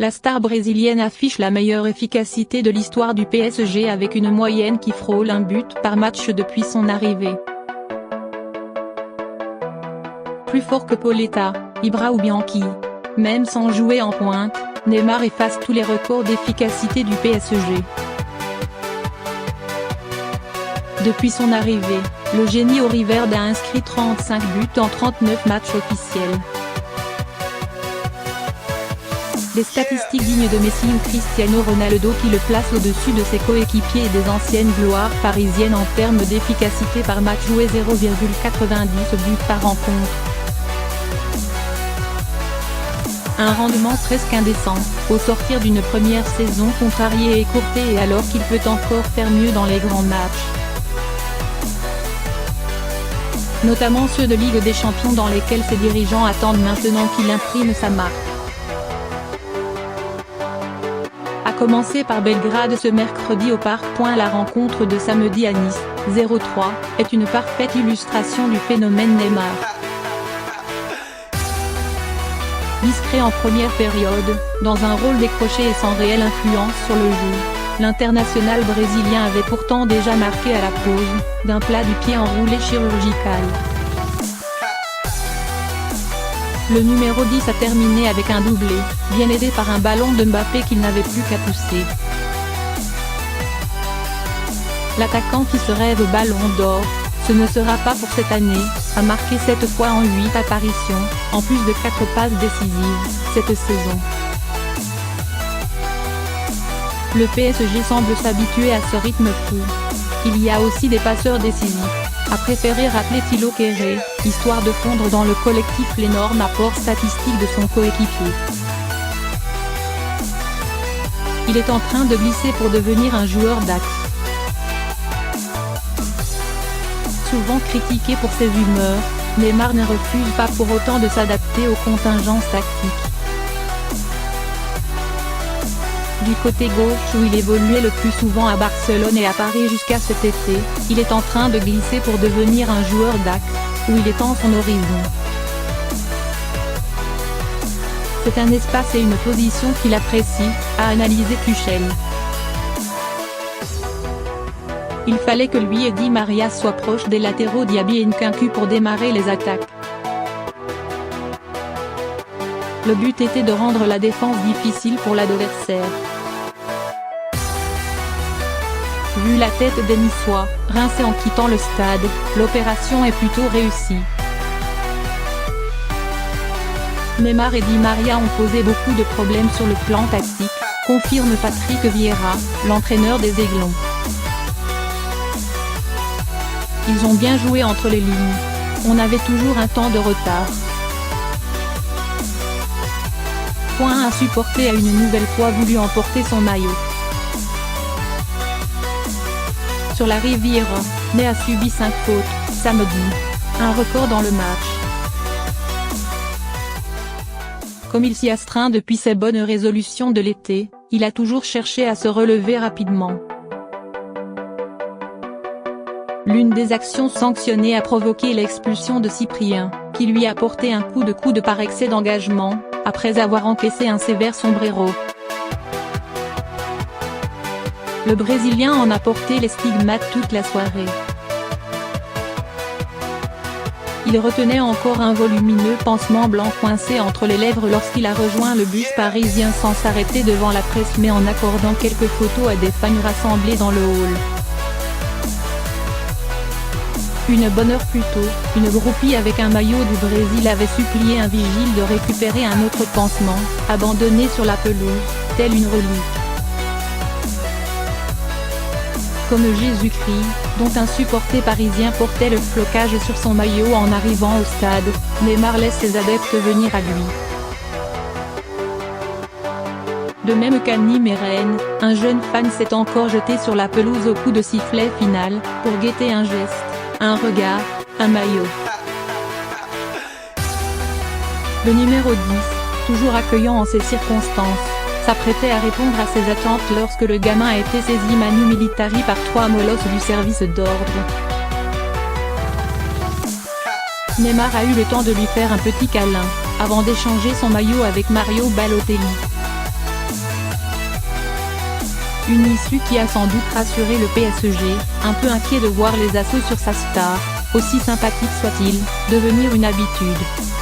La star brésilienne affiche la meilleure efficacité de l'histoire du PSG avec une moyenne qui frôle un but par match depuis son arrivée. Plus fort que Pauletta, Ibra ou Bianchi. Même sans jouer en pointe, Neymar efface tous les records d'efficacité du PSG. Depuis son arrivée, le génie auriverde a inscrit 35 buts en 39 matchs officiels. Des statistiques dignes de Messi ou Cristiano Ronaldo qui le placent au-dessus de ses coéquipiers et des anciennes gloires parisiennes en termes d'efficacité par match joué, 0,90 buts par rencontre. Un rendement presque indécent, au sortir d'une première saison contrariée et écourtée, et alors qu'il peut encore faire mieux dans les grands matchs. Notamment ceux de Ligue des Champions dans lesquels ses dirigeants attendent maintenant qu'il imprime sa marque. A commencer par Belgrade ce mercredi au Parc. La rencontre de samedi à Nice, 0-3, est une parfaite illustration du phénomène Neymar. Discret en première période, dans un rôle décroché et sans réelle influence sur le jeu, l'international brésilien avait pourtant déjà marqué à la pause, d'un plat du pied enroulé chirurgical. Le numéro 10 a terminé avec un doublé, bien aidé par un ballon de Mbappé qu'il n'avait plus qu'à pousser. L'attaquant qui se rêve ballon d'or, ce ne sera pas pour cette année, a marqué 7 fois en 8 apparitions, en plus de 4 passes décisives, cette saison. Le PSG semble s'habituer à ce rythme fou. Il y a aussi des passeurs décisifs, a préféré rappeler Thilo Kehrer, histoire de fondre dans le collectif l'énorme apport statistique de son coéquipier. Il est en train de glisser pour devenir un joueur d'axe. Souvent critiqué pour ses humeurs, Neymar ne refuse pas pour autant de s'adapter aux contingences tactiques. Du côté gauche où il évoluait le plus souvent à Barcelone et à Paris jusqu'à cet été, il est en train de glisser pour devenir un joueur d'axe, où il étend son horizon. C'est un espace et une position qu'il apprécie, a analysé Tuchel. Il fallait que lui et Di Maria soient proches des latéraux Diaby et Nkunku pour démarrer les attaques. Le but était de rendre la défense difficile pour l'adversaire. Vu la tête des Niçois, rincés en quittant le stade, l'opération est plutôt réussie. Neymar et Di Maria ont posé beaucoup de problèmes sur le plan tactique, confirme Patrick Vieira, l'entraîneur des Aiglons. Ils ont bien joué entre les lignes. On avait toujours un temps de retard. A supporté a une nouvelle fois voulu emporter son maillot. Sur la Riviera, Ney a subi 5 fautes, samedi. Un record dans le match. Comme il s'y astreint depuis ses bonnes résolutions de l'été, il a toujours cherché à se relever rapidement. L'une des actions sanctionnées a provoqué l'expulsion de Cyprien, qui lui a porté un coup de coude par excès d'engagement, après avoir encaissé un sévère sombrero. Le Brésilien en a porté les stigmates toute la soirée. Il retenait encore un volumineux pansement blanc coincé entre les lèvres lorsqu'il a rejoint le bus parisien sans s'arrêter devant la presse mais en accordant quelques photos à des fans rassemblés dans le hall. Une bonne heure plus tôt, une groupie avec un maillot du Brésil avait supplié un vigile de récupérer un autre pansement, abandonné sur la pelouse, tel une relique. Comme Jésus-Christ, dont un supporter parisien portait le flocage sur son maillot en arrivant au stade, Neymar laisse ses adeptes venir à lui. De même qu'Annie Meren, un jeune fan s'est encore jeté sur la pelouse au coup de sifflet final, pour guetter un geste, un regard, un maillot. Le numéro 10, toujours accueillant en ces circonstances, s'apprêtait à répondre à ses attentes lorsque le gamin a été saisi manu militari par 3 molosses du service d'ordre. Neymar a eu le temps de lui faire un petit câlin, avant d'échanger son maillot avec Mario Balotelli. Une issue qui a sans doute rassuré le PSG, un peu inquiet de voir les assauts sur sa star, aussi sympathique soit-il, devenir une habitude.